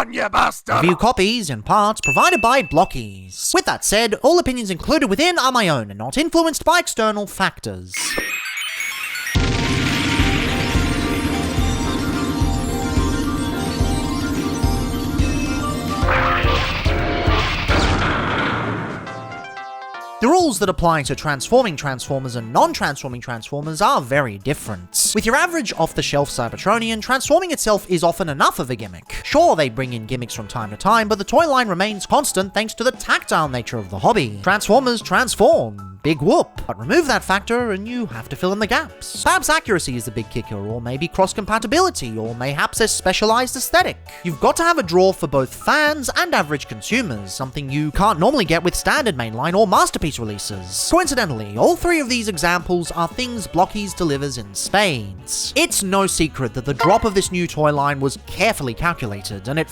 on, you bastard! Review copies, in part, provided by Blokees. With that said, all opinions included within are my own and not influenced by external factors. The rules that apply to transforming Transformers and non-transforming Transformers are very different. With your average off-the-shelf Cybertronian, transforming itself is often enough of a gimmick. Sure, they bring in gimmicks from time to time, but the toy line remains constant thanks to the tactile nature of the hobby. Transformers transform. Big whoop. But remove that factor and you have to fill in the gaps. Perhaps accuracy is the big kicker, or maybe cross-compatibility, or mayhaps a specialized aesthetic. You've got to have a draw for both fans and average consumers, something you can't normally get with standard mainline or masterpiece releases. Coincidentally, all three of these examples are things Blokees delivers in spades. It's no secret that the drop of this new toy line was carefully calculated, and it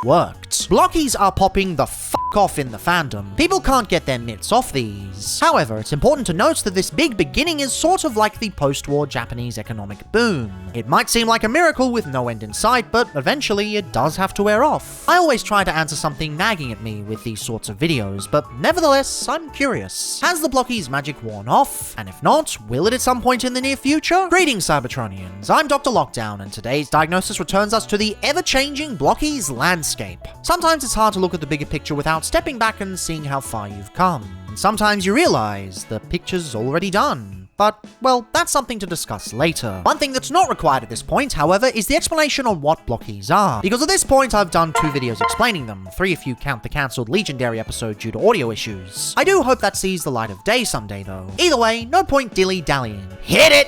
worked. Blokees are popping the off in the fandom. People can't get their mitts off these. However, it's important to note that this big beginning is sort of like the post-war Japanese economic boom. It might seem like a miracle with no end in sight, but eventually it does have to wear off. I always try to answer something nagging at me with these sorts of videos, but nevertheless, I'm curious. Has the Blokees magic worn off? And if not, will it at some point in the near future? Greetings, Cybertronians. I'm DrLockdown, and today's diagnosis returns us to the ever-changing Blokees landscape. Sometimes it's hard to look at the bigger picture without stepping back and seeing how far you've come. And sometimes you realize the picture's already done. But, well, that's something to discuss later. One thing that's not required at this point, however, is the explanation on what Blokees are. Because at this point, I've done 2 videos explaining them, 3 if you count the cancelled Legendary episode due to audio issues. I do hope that sees the light of day someday, though. Either way, no point dilly-dallying. Hit it!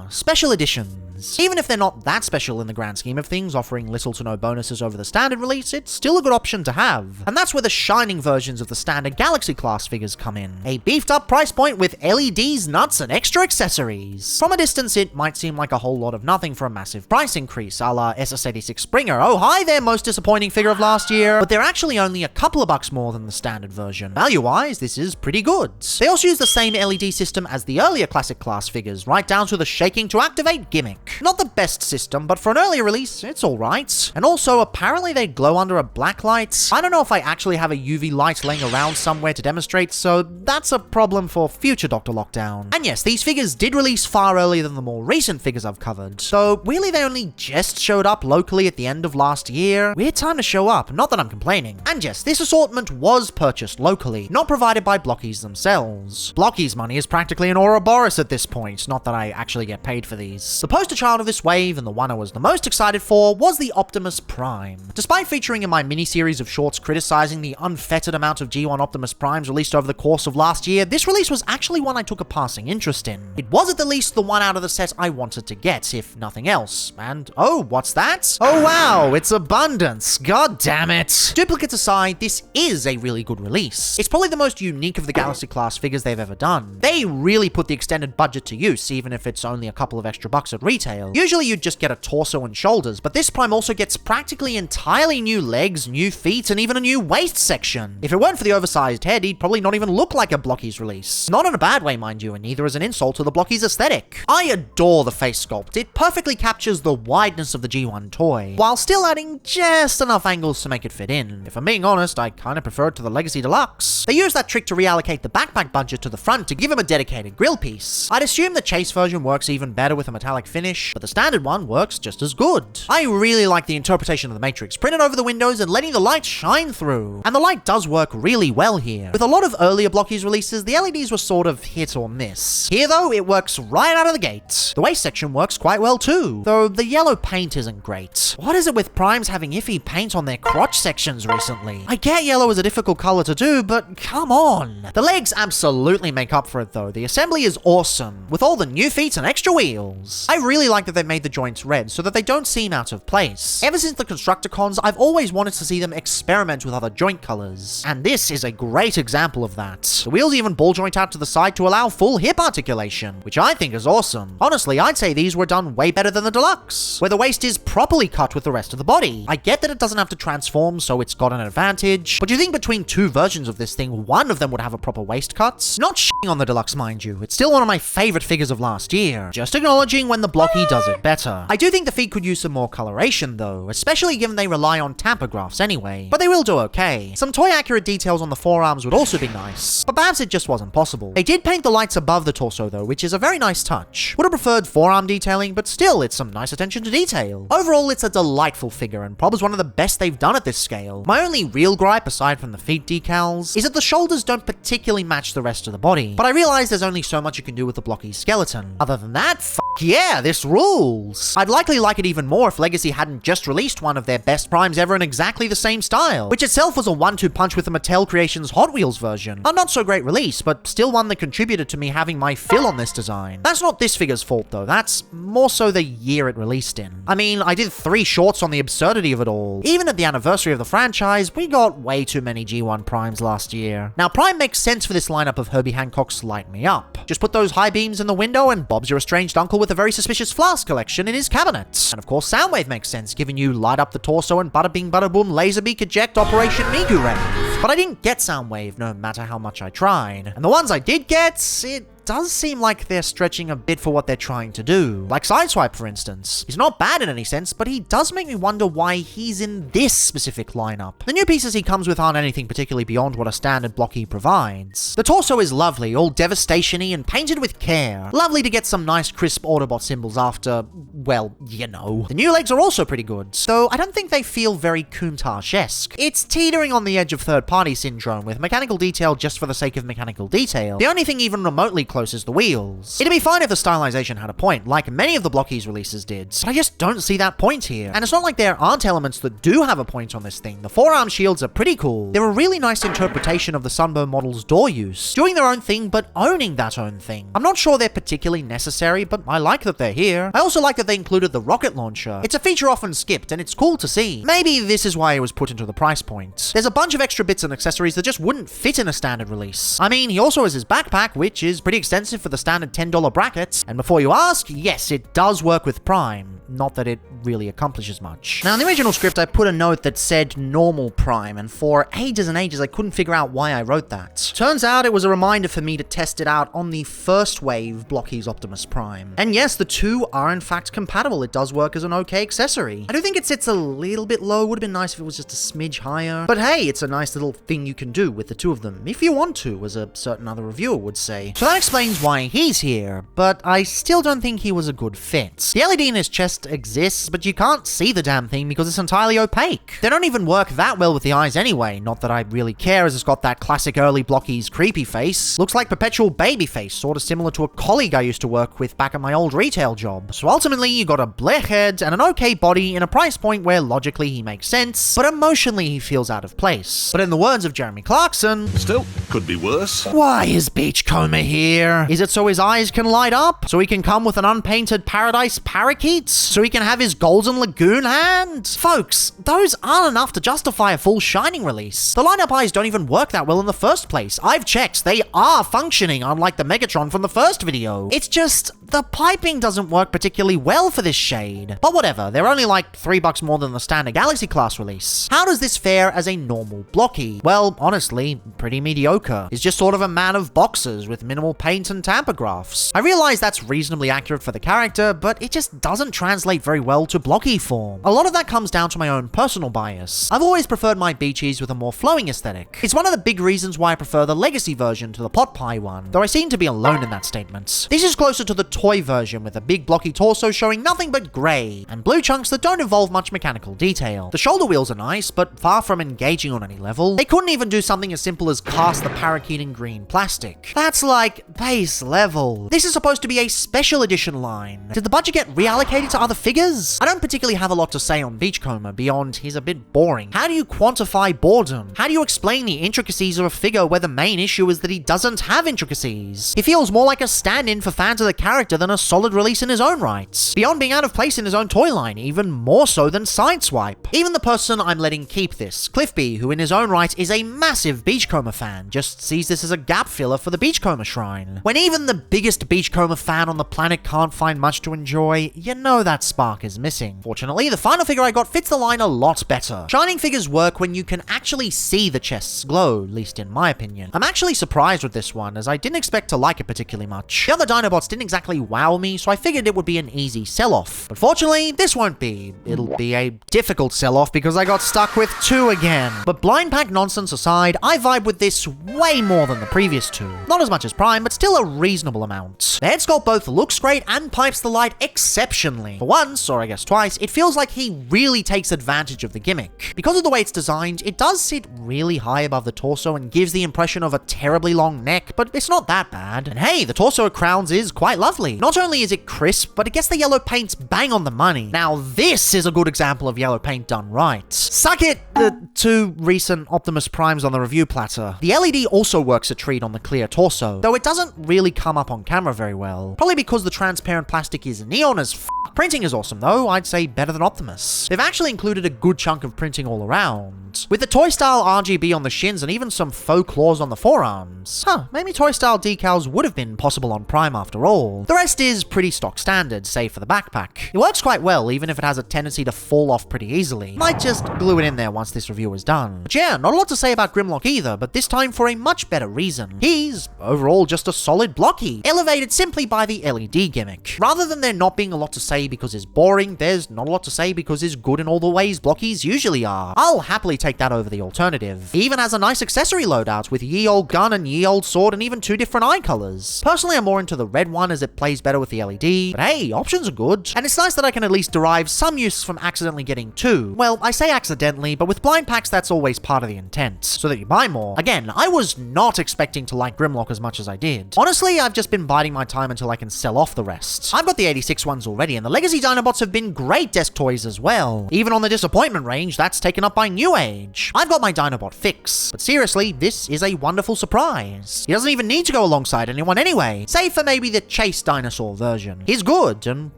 Special editions. Even if they're not that special in the grand scheme of things, offering little to no bonuses over the standard release, it's still a good option to have. And that's where the shining versions of the standard Galaxy class figures come in. A beefed up price point with LEDs, nuts, and extra accessories. From a distance, it might seem like a whole lot of nothing for a massive price increase, a la SS86 Springer. Oh hi there, most disappointing figure of last year. But they're actually only a couple of bucks more than the standard version. Value-wise, this is pretty good. They also use the same LED system as the earlier classic class figures, right down to the shaking to activate gimmick. Not the best system, but for an earlier release, it's alright. And also, apparently they glow under a black light. I don't know if I actually have a UV light laying around somewhere to demonstrate, so that's a problem for future DrLockdown. And yes, these figures did release far earlier than the more recent figures I've covered, so really they only just showed up locally at the end of last year. Weird time to show up, not that I'm complaining. And yes, this assortment was purchased locally, not provided by Blokees themselves. Blokees money is practically an Ouroboros at this point, not that I actually get paid for these. The poster child of this wave, and the one I was the most excited for, was the Optimus Prime. Despite featuring in my mini-series of shorts criticizing the unfettered amount of G1 Optimus Primes released over the course of last year, this release was actually one I took a passing interest in. It was at the least the one out of the set I wanted to get, if nothing else. And oh, what's that? Oh wow, it's Abundance. God damn it. Duplicates aside, this is a really good release. It's probably the most unique of the Galaxy class figures they've ever done. They really put the extended budget to use, even if it's only a couple of extra bucks at retail. Usually you'd just get a torso and shoulders, but this Prime also gets practically entirely new legs, new feet, and even a new waist section. If it weren't for the oversized head, he'd probably not even look like a Blokees release. Not in a bad way, mind you, and neither is an insult to the Blokees aesthetic. I adore the face sculpt. It perfectly captures the wideness of the G1 toy, while still adding just enough angles to make it fit in. If I'm being honest, I kinda prefer it to the Legacy Deluxe. They use that trick to reallocate the backpack budget to the front to give him a dedicated grill piece. I'd assume the Chase version works even better with a metallic finish, but the standard one works just as good. I really like the interpretation of the Matrix printed over the windows and letting the light shine through. And the light does work really well here. With a lot of earlier Blokees releases, the LEDs were sort of hit or miss. Here though, it works right out of the gate. The waist section works quite well too, though the yellow paint isn't great. What is it with Primes having iffy paint on their crotch sections recently? I get yellow is a difficult color to do, but come on. The legs absolutely make up for it though. The assembly is awesome, with all the new feet and extra wheels. I really like that they made the joints red so that they don't seem out of place. Ever since the Constructicons, I've always wanted to see them experiment with other joint colors, and this is a great example of that. The wheels even ball joint out to the side to allow full hip articulation, which I think is awesome. Honestly, I'd say these were done way better than the Deluxe, where the waist is properly cut with the rest of the body. I get that it doesn't have to transform, so it's got an advantage, but do you think between 2 versions of this thing, one of them would have a proper waist cut? Not shitting on the Deluxe, mind you. It's still one of my favorite figures of last year. Just acknowledging when the Blokees Blockee does it better. I do think the feet could use some more coloration though, especially given they rely on tampographs anyway, but they will do okay. Some toy accurate details on the forearms would also be nice, but perhaps it just wasn't possible. They did paint the lights above the torso though, which is a very nice touch. Would have preferred forearm detailing, but still, it's some nice attention to detail. Overall, it's a delightful figure and probably one of the best they've done at this scale. My only real gripe, aside from the feet decals, is that the shoulders don't particularly match the rest of the body, but I realize there's only so much you can do with the Blockee skeleton. Other than that, yeah, this rules. I'd likely like it even more if Legacy hadn't just released one of their best primes ever in exactly the same style, which itself was a 1-2 punch with the Mattel Creations Hot Wheels version. A not so great release, but still one that contributed to me having my fill on this design. That's not this figure's fault though, that's more so the year it released in. I mean, I did 3 shorts on the absurdity of it all. Even at the anniversary of the franchise, we got way too many G1 primes last year. Now, Prime makes sense for this lineup of Herbie Hancock's Light Me Up. Just put those high beams in the window and Bob's your estranged uncle with a very suspicious flask collection in his cabinet. And of course, Soundwave makes sense, giving you Light Up the Torso and Bada Bing Bada Boom Laserbeak Eject Operation Migu Rev. But I didn't get Soundwave no matter how much I tried. And the ones I did get, it does seem like they're stretching a bit for what they're trying to do. Like Sideswipe, for instance. He's not bad in any sense, but he does make me wonder why he's in this specific lineup. The new pieces he comes with aren't anything particularly beyond what a standard Blockee provides. The torso is lovely, all devastation-y and painted with care. Lovely to get some nice crisp Autobot symbols after, well, you know. The new legs are also pretty good, though I don't think they feel very Countach-esque. It's teetering on the edge of third-party syndrome, with mechanical detail just for the sake of mechanical detail. The only thing even remotely close is the wheels. It'd be fine if the stylization had a point, like many of the Blockees releases did, but I just don't see that point here. And it's not like there aren't elements that do have a point on this thing. The forearm shields are pretty cool. They're a really nice interpretation of the Sunbow model's door use, doing their own thing but owning that own thing. I'm not sure they're particularly necessary, but I like that they're here. I also like that they included the rocket launcher. It's a feature often skipped, and it's cool to see. Maybe this is why it was put into the price point. There's a bunch of extra bits and accessories that just wouldn't fit in a standard release. I mean, he also has his backpack, which is pretty extensive for the standard $10 brackets, and before you ask, yes, it does work with Prime. Not that it really accomplishes much. Now, in the original script, I put a note that said normal Prime, and for ages and ages, I couldn't figure out why I wrote that. Turns out it was a reminder for me to test it out on the first wave Blockees Optimus Prime. And yes, the two are in fact compatible. It does work as an okay accessory. I do think it sits a little bit low. Would have been nice if it was just a smidge higher. But hey, it's a nice little thing you can do with the two of them, if you want to, as a certain other reviewer would say. So that explains why he's here, but I still don't think he was a good fit. The LED in his chest exists, but you can't see the damn thing because it's entirely opaque. They don't even work that well with the eyes anyway, not that I really care as it's got that classic early Blockees creepy face. Looks like perpetual baby face, sort of similar to a colleague I used to work with back at my old retail job. So ultimately, you got a blech head and an okay body in a price point where logically he makes sense, but emotionally he feels out of place. But in the words of Jeremy Clarkson, still, could be worse. Why is Beachcomber here? Is it so his eyes can light up? So he can come with an unpainted paradise parakeet? So he can have his golden lagoon hand? Folks, those aren't enough to justify a full Shining release. The lineup eyes don't even work that well in the first place. I've checked, they are functioning, unlike the Megatron from the first video. It's just, the piping doesn't work particularly well for this shade. But whatever, they're only like $3 more than the standard Galaxy class release. How does this fare as a normal Blockee? Well, honestly, pretty mediocre. He's just sort of a man of boxes with minimal paint and tampographs. I realize that's reasonably accurate for the character, but it just doesn't translate very well to Blockee form. A lot of that comes down to my own personal bias. I've always preferred my Beachies with a more flowing aesthetic. It's one of the big reasons why I prefer the Legacy version to the pot pie one, though I seem to be alone in that statement. This is closer to the toy version with a big blocky torso showing nothing but grey, and blue chunks that don't involve much mechanical detail. The shoulder wheels are nice, but far from engaging on any level. They couldn't even do something as simple as cast the parakeet in green plastic. That's like base level. This is supposed to be a special edition line. Did the budget get reallocated to other figures? I don't particularly have a lot to say on Beachcomber beyond he's a bit boring. How do you quantify boredom? How do you explain the intricacies of a figure where the main issue is that he doesn't have intricacies? He feels more like a stand-in for fans of the character than a solid release in his own right. Beyond being out of place in his own toy line, even more so than Sideswipe. Even the person I'm letting keep this, Cliffby, who in his own right is a massive Beachcomber fan, just sees this as a gap filler for the Beachcomber shrine. fine. When even the biggest beachcomber fan on the planet can't find much to enjoy, you know that spark is missing. Fortunately, the final figure I got fits the line a lot better. Shining figures work when you can actually see the chests glow, at least in my opinion. I'm actually surprised with this one, as I didn't expect to like it particularly much. The other Dinobots didn't exactly wow me, so I figured it would be an easy sell-off. But fortunately, this won't be. It'll be a difficult sell-off because I got stuck with 2 again. But blind pack nonsense aside, I vibe with this way more than the previous 2. Not as much as Prime, but still a reasonable amount. The head sculpt both looks great and pipes the light exceptionally. For once, or I guess twice, it feels like he really takes advantage of the gimmick. Because of the way it's designed, it does sit really high above the torso and gives the impression of a terribly long neck, but it's not that bad. And hey, the torso it crowns is quite lovely. Not only is it crisp, but it gets the yellow paints bang on the money. Now this is a good example of yellow paint done right. Suck it! The 2 recent Optimus Primes on the review platter. The LED also works a treat on the clear torso, though it doesn't really come up on camera very well. Probably because the transparent plastic is neon as f***. Printing is awesome though, I'd say better than Optimus. They've actually included a good chunk of printing all around, with the toy style RGB on the shins and even some faux claws on the forearms. Maybe toy style decals would have been possible on Prime after all. The rest is pretty stock standard, save for the backpack. It works quite well, even if it has a tendency to fall off pretty easily. Might just glue it in there once this review is done. But yeah, not a lot to say about Grimlock either, but this time for a much better reason. He's, overall, just a solid Blockee, elevated simply by the LED gimmick. Rather than there not being a lot to say because it's boring, there's not a lot to say because it's good in all the ways Blockees usually are. I'll happily take that over the alternative. He even has a nice accessory loadout with ye old gun and ye old sword and even 2 different eye colors. Personally, I'm more into the red one as it plays better with the LED, but hey, options are good. And it's nice that I can at least derive some use from accidentally getting 2. Well, I say accidentally, but with blind packs that's always part of the intent, so that you buy more. Again, I was not expecting to like Grimlock as much as I did. Honestly, I've just been biding my time until I can sell off the rest. I've got the 86 ones already, and the Legacy Dinobots have been great desk toys as well. Even on the disappointment range, that's taken up by New Age. I've got my Dinobot fix, but seriously, this is a wonderful surprise. He doesn't even need to go alongside anyone anyway, save for maybe the Chase Dinosaur version. He's good, and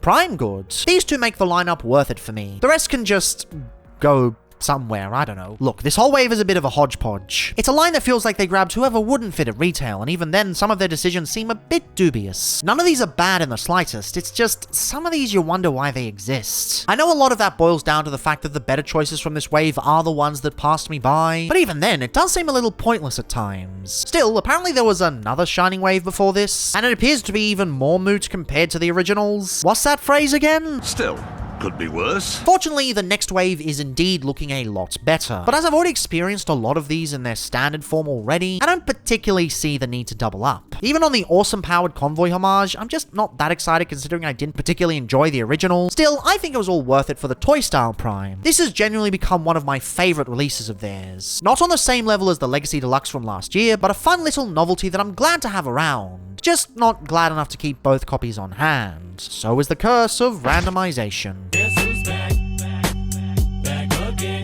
Prime good. These 2 make the lineup worth it for me. The rest can just go somewhere, I don't know. Look, this whole wave is a bit of a hodgepodge. It's a line that feels like they grabbed whoever wouldn't fit at retail, and even then, some of their decisions seem a bit dubious. None of these are bad in the slightest, it's just, some of these you wonder why they exist. I know a lot of that boils down to the fact that the better choices from this wave are the ones that passed me by, but even then, it does seem a little pointless at times. Still, apparently there was another Shining Wave before this, and it appears to be even more moot compared to the originals. What's that phrase again? Still, could be worse. Fortunately, the next wave is indeed looking a lot better, but as I've already experienced a lot of these in their standard form already, I don't particularly see the need to double up. Even on the awesome powered convoy homage, I'm just not that excited considering I didn't particularly enjoy the original. Still, I think it was all worth it for the toy style Prime. This has genuinely become one of my favorite releases of theirs. Not on the same level as the Legacy Deluxe from last year, but a fun little novelty that I'm glad to have around. Just not glad enough to keep both copies on hand. So is the curse of randomization.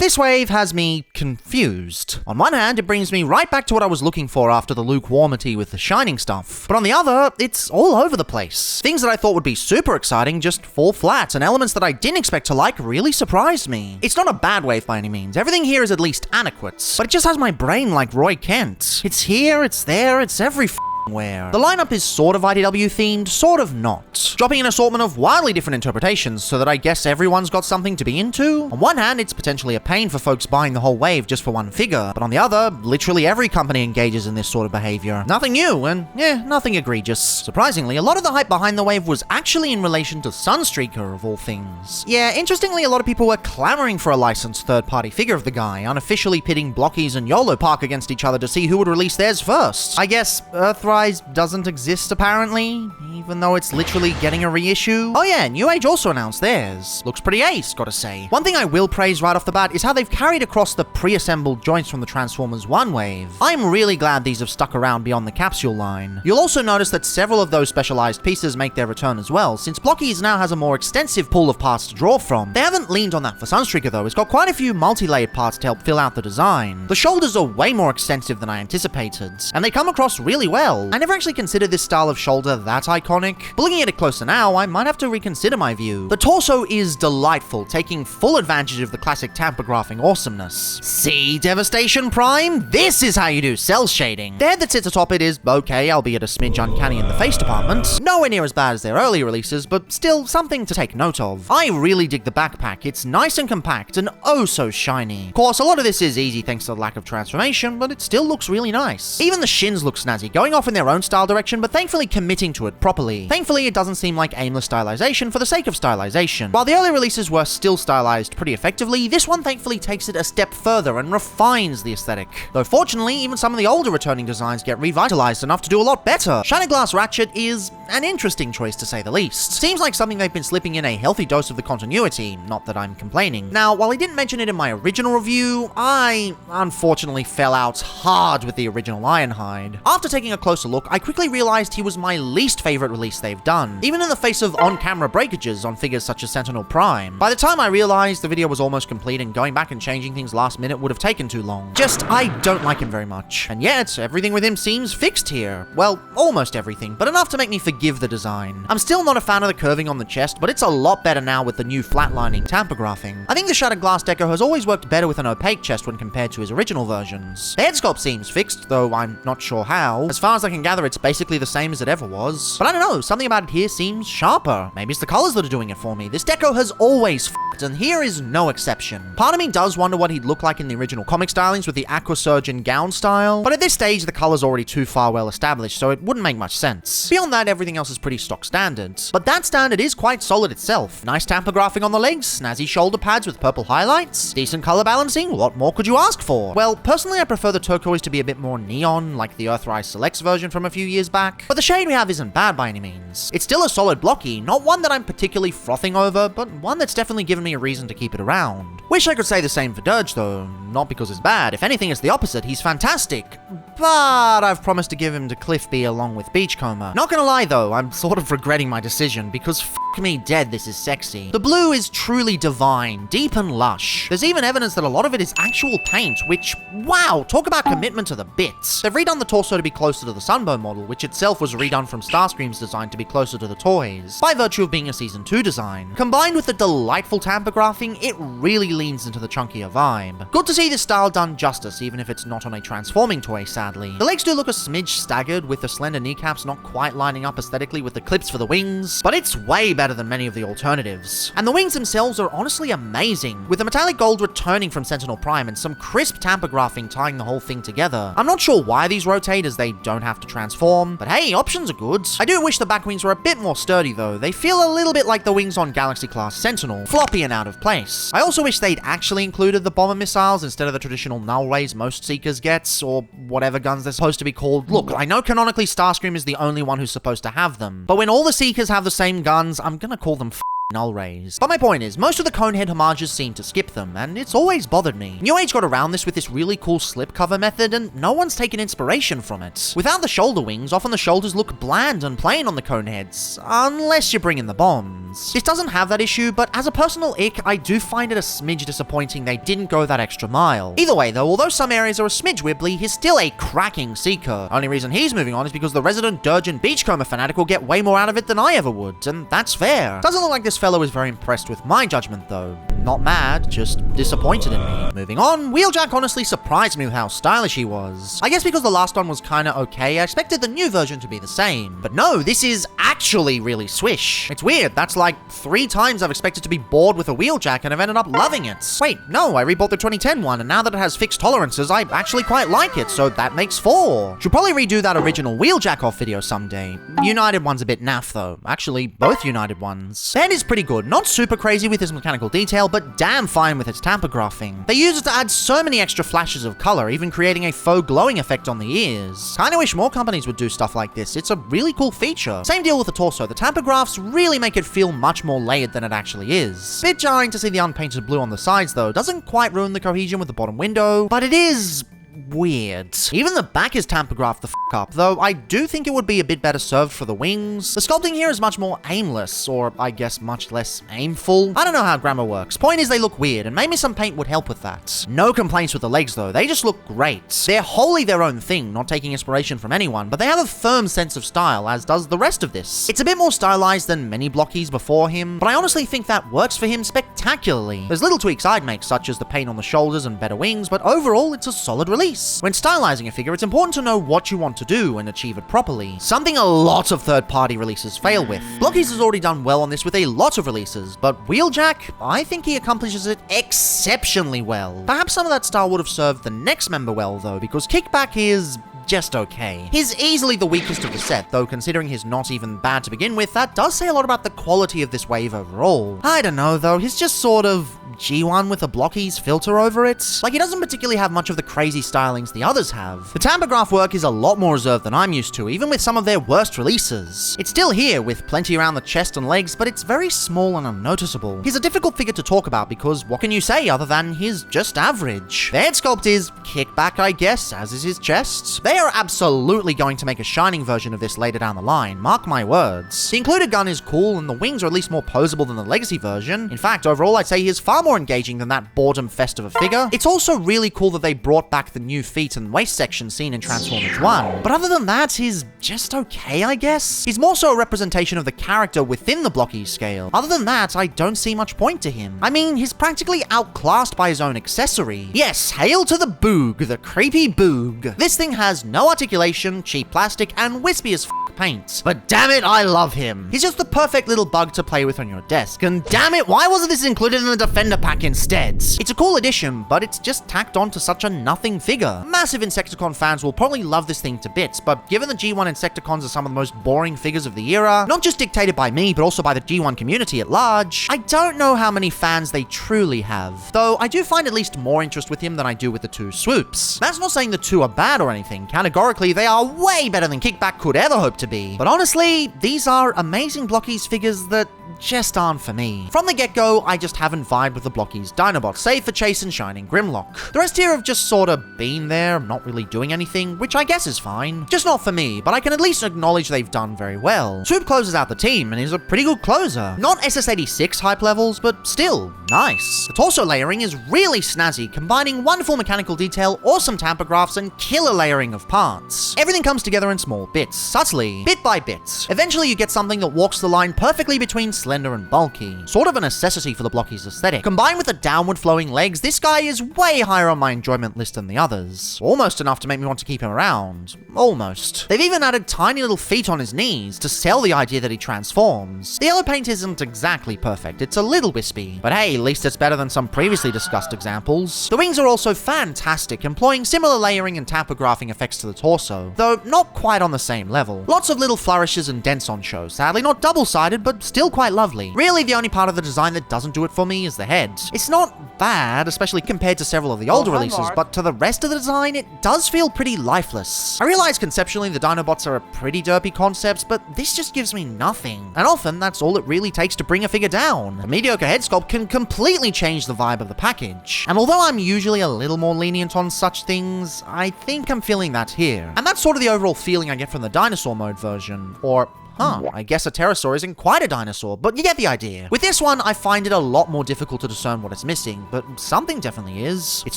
This wave has me confused. On one hand, it brings me right back to what I was looking for after the lukewarmity with the Shining stuff. But on the other, it's all over the place. Things that I thought would be super exciting just fall flat, and elements that I didn't expect to like really surprised me. It's not a bad wave by any means. Everything here is at least adequate, but it just has my brain like Roy Kent. It's here, it's there, it's every where. The lineup is sort of IDW themed, sort of not. Dropping an assortment of wildly different interpretations so that I guess everyone's got something to be into. On one hand, it's potentially a pain for folks buying the whole wave just for one figure, but on the other, literally every company engages in this sort of behavior. Nothing new, and nothing egregious. Surprisingly, a lot of the hype behind the wave was actually in relation to Sunstreaker, of all things. Yeah, interestingly, a lot of people were clamoring for a licensed third-party figure of the guy, unofficially pitting Blokees and YOLO Park against each other to see who would release theirs first. I guess Earthrise doesn't exist apparently, even though it's literally getting a reissue. Oh yeah, New Age also announced theirs. Looks pretty ace, gotta say. One thing I will praise right off the bat is how they've carried across the pre-assembled joints from the Transformers 1 wave. I'm really glad these have stuck around beyond the capsule line. You'll also notice that several of those specialized pieces make their return as well, since Blokees now has a more extensive pool of parts to draw from. They haven't leaned on that for Sunstreaker though. It's got quite a few multi-layered parts to help fill out the design. The shoulders are way more extensive than I anticipated, and they come across really well. well. I never actually considered this style of shoulder that iconic, but looking at it closer now, I might have to reconsider my view. The torso is delightful, taking full advantage of the classic tamper graphing awesomeness. See Devastation Prime? This is how you do cell shading. The head that sits atop it is okay, albeit a smidge uncanny in the face department. Nowhere near as bad as their earlier releases, but still something to take note of. I really dig the backpack. It's nice and compact and oh so shiny. Of course, a lot of this is easy thanks to the lack of transformation, but it still looks really nice. Even the shins look snazzy, going off in their own style direction, but thankfully committing to it properly. Thankfully, it doesn't seem like aimless stylization for the sake of stylization. While the earlier releases were still stylized pretty effectively, this one thankfully takes it a step further and refines the aesthetic. Though fortunately, even some of the older returning designs get revitalized enough to do a lot better. Shattered Glass Ratchet is an interesting choice to say the least. Seems like something they've been slipping in a healthy dose of the continuity, not that I'm complaining. Now, while I didn't mention it in my original review, I unfortunately fell out hard with the original Ironhide. After taking a closer look, I quickly realized he was my least favorite release they've done, even in the face of on-camera breakages on figures such as Sentinel Prime. By the time I realized the video was almost complete and going back and changing things last minute would have taken too long. Just, I don't like him very much. And yet, everything with him seems fixed here. Well, almost everything, but enough to make me forgive the design. I'm still not a fan of the curving on the chest, but it's a lot better now with the new flatlining tamper graphing. I think the Shattered Glass Deco has always worked better with an opaque chest when compared to his original versions. The head sculpt seems fixed, though I'm not sure how. As far as I can gather, it's basically the same as it ever was. But I don't know, something about it here seems sharper. Maybe it's the colors that are doing it for me. This deco has always f***ed, and here is no exception. Part of me does wonder what he'd look like in the original comic stylings with the Aqua Surge and gown style, but at this stage, the color's already too far well established, so it wouldn't make much sense. Beyond that, everything else is pretty stock standard. But that standard is quite solid itself. Nice tamper graphing on the legs, snazzy shoulder pads with purple highlights, decent color balancing, what more could you ask for? Well, personally, I prefer the turquoise to be a bit more neon, like the Earthrise Selects version from a few years back, but the shade we have isn't bad by any means. It's still a solid blocky, not one that I'm particularly frothing over, but one that's definitely given me a reason to keep it around. Wish I could say the same for Dirge though, not because it's bad, if anything it's the opposite, he's fantastic. But I've promised to give him to Cliffby along with Beachcomber. Not gonna lie though, I'm sort of regretting my decision, because f*** me dead this is sexy. The blue is truly divine, deep and lush. There's even evidence that a lot of it is actual paint, which, wow, talk about commitment to the bits. They've redone the torso to be closer to the Sunbow model, which itself was redone from Starscream's design to be closer to the toys, by virtue of being a Season 2 design. Combined with the delightful tamper graphing, it really leans into the chunkier vibe. Good to see this style done justice, even if it's not on a transforming toy, sadly. The legs do look a smidge staggered, with the slender kneecaps not quite lining up aesthetically with the clips for the wings, but it's way better than many of the alternatives. And the wings themselves are honestly amazing, with the metallic gold returning from Sentinel Prime and some crisp tamper graphing tying the whole thing together. I'm not sure why these rotate as they don't have to transform, but hey, options are good. I do wish the back wings were a bit more sturdy though. They feel a little bit like the wings on Galaxy Class Sentinel, floppy and out of place. I also wish they'd actually included the bomber missiles instead of the traditional null rays most Seekers gets, or whatever guns they're supposed to be called. Look, I know canonically Starscream is the only one who's supposed to have them, but when all the Seekers have the same guns, I'm gonna call them null rays. But my point is, most of the Conehead homages seem to skip them, and it's always bothered me. New Age got around this with this really cool slipcover method, and no one's taken inspiration from it. Without the shoulder wings, often the shoulders look bland and plain on the Coneheads, unless you bring in the bombs. This doesn't have that issue, but as a personal ick, I do find it a smidge disappointing they didn't go that extra mile. Either way though, although some areas are a smidge wibbly, he's still a cracking Seeker. Only reason he's moving on is because the resident Dirge and Beachcomber fanatic will get way more out of it than I ever would, and that's fair. Doesn't look like this fellow is very impressed with my judgment though. Not mad, just disappointed in me. Moving on, Wheeljack honestly surprised me with how stylish he was. I guess because the last one was kinda okay, I expected the new version to be the same. But no, this is actually really swish. It's weird, that's like 3 times I've expected to be bored with a Wheeljack and I've ended up loving it. Wait, no, I rebought the 2010 one, and now that it has fixed tolerances, I actually quite like it, so that makes 4. Should probably redo that original Wheeljack off video someday. United one's a bit naff though. Actually, both United ones. Band is pretty good, not super crazy with his mechanical detail, but damn fine with its tamper graphing. They use it to add so many extra flashes of color, even creating a faux glowing effect on the ears. Kinda wish more companies would do stuff like this. It's a really cool feature. Same deal with the torso. The tamper graphs really make it feel much more layered than it actually is. Bit jarring to see the unpainted blue on the sides though. Doesn't quite ruin the cohesion with the bottom window, but it is weird. Even the back is tamper-graphed the f*** up, though I do think it would be a bit better served for the wings. The sculpting here is much more aimless, or I guess much less aimful. I don't know how grammar works. Point is they look weird, and maybe some paint would help with that. No complaints with the legs though, they just look great. They're wholly their own thing, not taking inspiration from anyone, but they have a firm sense of style, as does the rest of this. It's a bit more stylized than many Blockees before him, but I honestly think that works for him spectacularly. There's little tweaks I'd make, such as the paint on the shoulders and better wings, but overall it's a solid release. When stylizing a figure, it's important to know what you want to do and achieve it properly, something a lot of third-party releases fail with. Blokees has already done well on this with a lot of releases, but Wheeljack, I think he accomplishes it exceptionally well. Perhaps some of that style would have served the next member well though, because Kickback is just okay. He's easily the weakest of the set, though considering he's not even bad to begin with, that does say a lot about the quality of this wave overall. I don't know though, he's just sort of G1 with a Blockees filter over it. Like, he doesn't particularly have much of the crazy stylings the others have. The tamper-graph work is a lot more reserved than I'm used to, even with some of their worst releases. It's still here, with plenty around the chest and legs, but it's very small and unnoticeable. He's a difficult figure to talk about because what can you say other than he's just average? The head sculpt is Kickback, I guess, as is his chest. They are absolutely going to make a shining version of this later down the line, mark my words. The included gun is cool, and the wings are at least more posable than the legacy version. In fact, overall I'd say he is far more engaging than that boredom fest of a figure. It's also really cool that they brought back the new feet and waist section seen in Transformers 1. But other than that, he's just okay, I guess. He's more so a representation of the character within the Blokees scale. Other than that, I don't see much point to him. I mean, he's practically outclassed by his own accessory. Yes, hail to the Boog, the creepy Boog. This thing has no articulation, cheap plastic, and wispy as paint. But damn it, I love him. He's just the perfect little bug to play with on your desk. And damn it, why wasn't this included in the Defender pack instead? It's a cool addition, but it's just tacked on to such a nothing figure. Massive Insecticon fans will probably love this thing to bits, but given the G1 Insecticons are some of the most boring figures of the era, not just dictated by me, but also by the G1 community at large, I don't know how many fans they truly have. Though I do find at least more interest with him than I do with the two swoops. That's not saying the two are bad or anything. Categorically, they are way better than Kickback could ever hope to be. But honestly, these are amazing Blockees figures that just aren't for me. From the get-go, I just haven't vibed with the Blockees Dinobots, save for Chase and Shining Grimlock. The rest here have just sort of been there, not really doing anything, which I guess is fine. Just not for me, but I can at least acknowledge they've done very well. Swoop closes out the team and is a pretty good closer. Not SS86 hype levels, but still, nice. The torso layering is really snazzy, combining wonderful mechanical detail, awesome tamper graphs, and killer layering of parts. Everything comes together in small bits, subtly, bit by bit. Eventually you get something that walks the line perfectly between slender and bulky, sort of a necessity for the Blockees aesthetic. Combined with the downward flowing legs, this guy is way higher on my enjoyment list than the others. Almost enough to make me want to keep him around. Almost. They've even added tiny little feet on his knees to sell the idea that he transforms. The yellow paint isn't exactly perfect, it's a little wispy, but hey, at least it's better than some previously discussed examples. The wings are also fantastic, employing similar layering and tamper-graphing effects to the torso, though not quite on the same level. Lots of little flourishes and dents on show, sadly not double-sided, but still quite lovely. Really, the only part of the design that doesn't do it for me is the head. It's not bad, especially compared to several of the older releases, but to the rest of the design, it does feel pretty lifeless. I realize conceptually the Dinobots are a pretty derpy concept, but this just gives me nothing. And often, that's all it really takes to bring a figure down. A mediocre head sculpt can completely change the vibe of the package. And although I'm usually a little more lenient on such things, I think I'm feeling that here. And that's sort of the overall feeling I get from the dinosaur mode version, or I guess a pterosaur isn't quite a dinosaur, but you get the idea. With this one, I find it a lot more difficult to discern what it's missing, but something definitely is. It's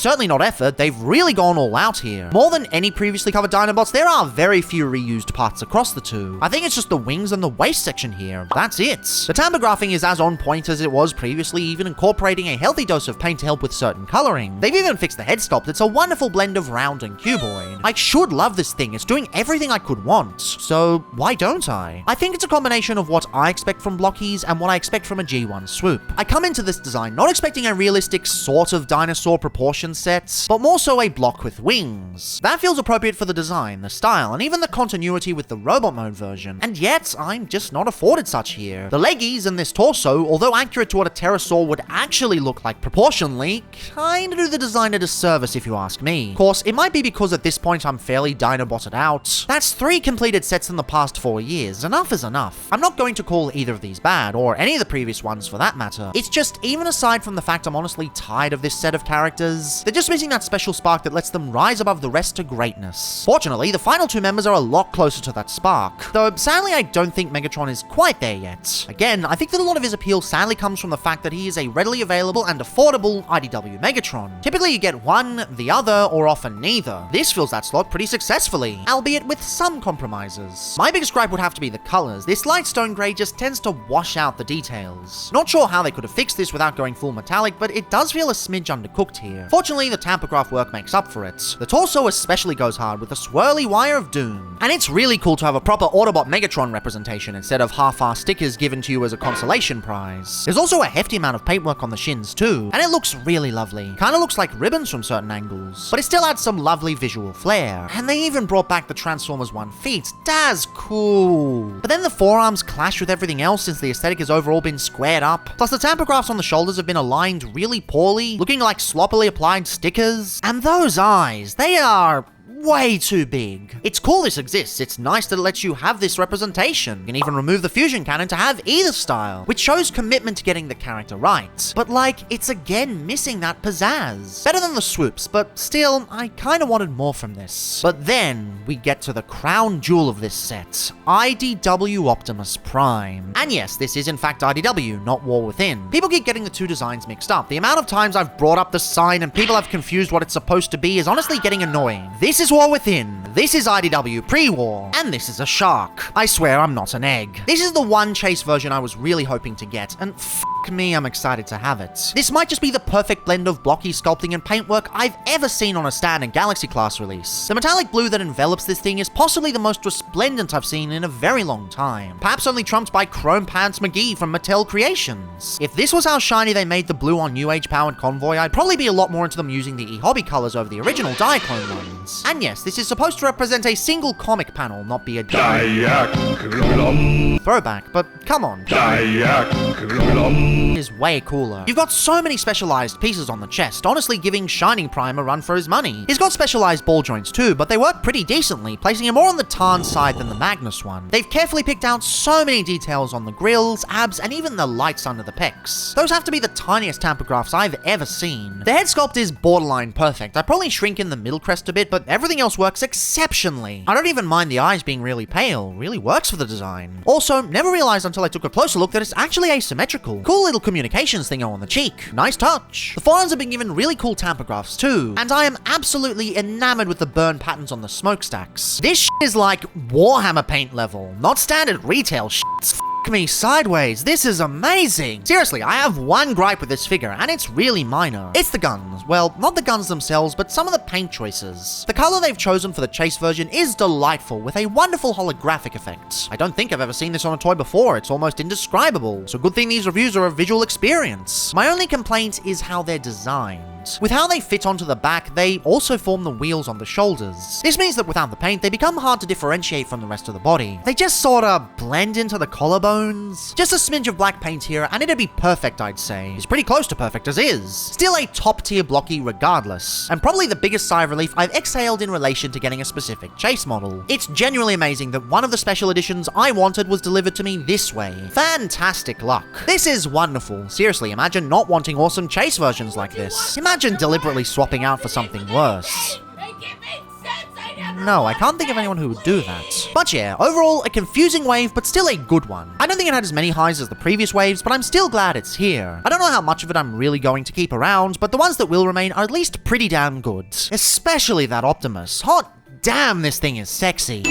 certainly not effort, they've really gone all out here. More than any previously covered Dinobots, there are very few reused parts across the two. I think it's just the wings and the waist section here, that's it. The tamper graphing is as on point as it was previously, even incorporating a healthy dose of paint to help with certain coloring. They've even fixed the head sculpt, it's a wonderful blend of round and cuboid. I should love this thing, it's doing everything I could want, so why don't I? I think it's a combination of what I expect from Blockees and what I expect from a G1 swoop. I come into this design not expecting a realistic sort of dinosaur proportion set, but more so a block with wings. That feels appropriate for the design, the style, and even the continuity with the robot mode version, and yet I'm just not afforded such here. The leggies and this torso, although accurate to what a pterosaur would actually look like proportionally, kinda do the design a disservice if you ask me. Of course, it might be because at this point I'm fairly Dinobotted out. That's 3 completed sets in the past 4 years, and enough is enough. I'm not going to call either of these bad, or any of the previous ones for that matter. It's just, even aside from the fact I'm honestly tired of this set of characters, they're just missing that special spark that lets them rise above the rest to greatness. Fortunately, the final two members are a lot closer to that spark, though sadly I don't think Megatron is quite there yet. Again, I think that a lot of his appeal sadly comes from the fact that he is a readily available and affordable IDW Megatron. Typically you get one, the other, or often neither. This fills that slot pretty successfully, albeit with some compromises. My biggest gripe would have to be the colors. This light stone grey just tends to wash out the details. Not sure how they could have fixed this without going full metallic, but it does feel a smidge undercooked here. Fortunately, the tampograph work makes up for it. The torso especially goes hard with the swirly wire of doom. And it's really cool to have a proper Autobot Megatron representation instead of half-assed stickers given to you as a consolation prize. There's also a hefty amount of paintwork on the shins too, and it looks really lovely. Kinda looks like ribbons from certain angles, but it still adds some lovely visual flair. And they even brought back the Transformers 1 feet. That's cool. But then the forearms clash with everything else since the aesthetic has overall been squared up. Plus the tampographs on the shoulders have been aligned really poorly, looking like sloppily applied stickers. And those eyes, they are way too big. It's cool this exists. It's nice that it lets you have this representation. You can even remove the fusion cannon to have either style, which shows commitment to getting the character right. But like, it's again missing that pizzazz. Better than the swoops, but still, I kinda wanted more from this. But then we get to the crown jewel of this set, IDW Optimus Prime. And yes, this is in fact IDW, not War Within. People keep getting the two designs mixed up. The amount of times I've brought up the sign and people have confused what it's supposed to be is honestly getting annoying. This is War Within, this is IDW pre-war, and this is a shark. I swear I'm not an egg. This is the one chase version I was really hoping to get, and me, I'm excited to have it. This might just be the perfect blend of blocky sculpting and paintwork I've ever seen on a standard Galaxy class release. The metallic blue that envelops this thing is possibly the most resplendent I've seen in a very long time, perhaps only trumped by Chrome Pants McGee from Mattel Creations. If this was how shiny they made the blue on New Age powered Convoy, I'd probably be a lot more into them using the e-hobby colors over the original Diaclona ones. And yes, this is supposed to represent a single comic panel, not be a Diaclona throwback, but come on. Diaclona Is way cooler. You've got so many specialized pieces on the chest, honestly giving Shining Prime a run for his money. He's got specialized ball joints too, but they work pretty decently, placing him more on the Tarn side than the Magnus one. They've carefully picked out so many details on the grills, abs, and even the lights under the pecs. Those have to be the tiniest tampographs I've ever seen. The head sculpt is borderline perfect. I probably shrink in the middle crest a bit, but everything else works exceptionally. I don't even mind the eyes being really pale. Really works for the design. Also, never realized until I took a closer look that it's actually asymmetrical. Cool little communications thing on the cheek. Nice touch. The forearms have been given really cool tampographs too, and I am absolutely enamored with the burn patterns on the smokestacks. This shit is like Warhammer paint level, not standard retail shit. Me sideways. This is amazing. Seriously, I have one gripe with this figure, and it's really minor. It's the guns. Well, not the guns themselves, but some of the paint choices. The color they've chosen for the chase version is delightful, with a wonderful holographic effect. I don't think I've ever seen this on a toy before. It's almost indescribable. So good thing these reviews are a visual experience. My only complaint is how they're designed. With how they fit onto the back, they also form the wheels on the shoulders. This means that without the paint, they become hard to differentiate from the rest of the body. They just sorta blend into the collarbones. Just a smidge of black paint here, and it'd be perfect, I'd say. It's pretty close to perfect as is. Still a top-tier blocky regardless, and probably the biggest sigh of relief I've exhaled in relation to getting a specific chase model. It's genuinely amazing that one of the special editions I wanted was delivered to me this way. Fantastic luck. This is wonderful. Seriously, imagine not wanting awesome chase versions like this. Imagine deliberately swapping out for something worse. No, I can't think of anyone who would do that. But yeah, overall, a confusing wave, but still a good one. I don't think it had as many highs as the previous waves, but I'm still glad it's here. I don't know how much of it I'm really going to keep around, but the ones that will remain are at least pretty damn good. Especially that Optimus. Hot damn, this thing is sexy.